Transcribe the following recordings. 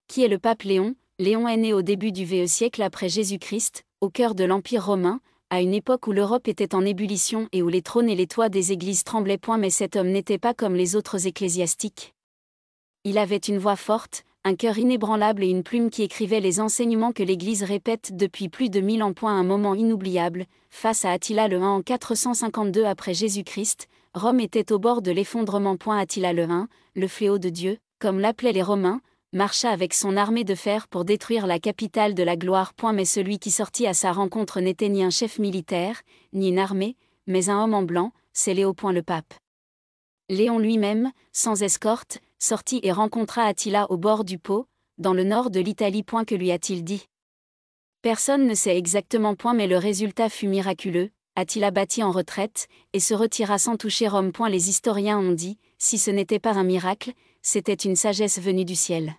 Qui est le pape Léon? Léon est né au début du VE siècle après Jésus-Christ, au cœur de l'Empire romain, à une époque où l'Europe était en ébullition et où les trônes et les toits des églises tremblaient. Mais cet homme n'était pas comme les autres ecclésiastiques. Il avait une voix forte, un cœur inébranlable et une plume qui écrivait les enseignements que l'Église répète depuis plus de 1000 ans. Un moment inoubliable, face à Attila le 1 en 452 après Jésus-Christ, Rome était au bord de l'effondrement. Attila le 1, le fléau de Dieu, comme l'appelaient les Romains, marcha avec son armée de fer pour détruire la capitale de la gloire. Mais celui qui sortit à sa rencontre n'était ni un chef militaire, ni une armée, mais un homme en blanc, c'est Léo. Le pape Léon lui-même, sans escorte, sortit et rencontra Attila au bord du Pô, dans le nord de l'Italie. Que lui a-t-il dit? Personne ne sait exactement. Mais le résultat fut miraculeux. Attila battit en retraite, et se retira sans toucher Rome. Les historiens ont dit, si ce n'était pas un miracle, c'était une sagesse venue du ciel.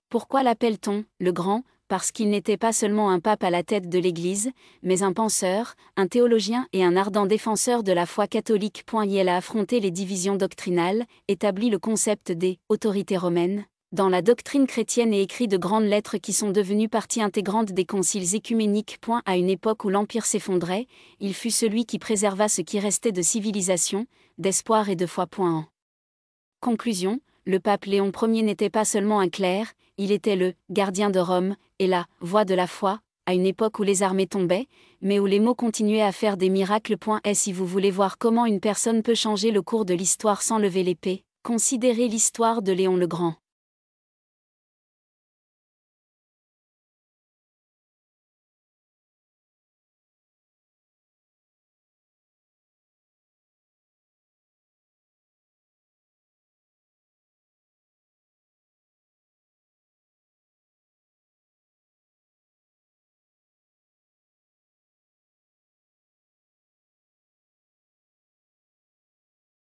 Pourquoi l'appelle-t-on le Grand? Parce qu'il n'était pas seulement un pape à la tête de l'Église, mais un penseur, un théologien et un ardent défenseur de la foi catholique. Il a affronté les divisions doctrinales, établi le concept des « autorités romaines » dans la doctrine chrétienne et écrit de grandes lettres qui sont devenues partie intégrante des conciles œcuméniques. À une époque où l'Empire s'effondrait, il fut celui qui préserva ce qui restait de civilisation, d'espoir et de foi. En conclusion, le pape Léon Ier n'était pas seulement un clerc, il était le « gardien de Rome » et la « voix de la foi », à une époque où les armées tombaient, mais où les mots continuaient à faire des miracles. Et si vous voulez voir comment une personne peut changer le cours de l'histoire sans lever l'épée, considérez l'histoire de Léon le Grand.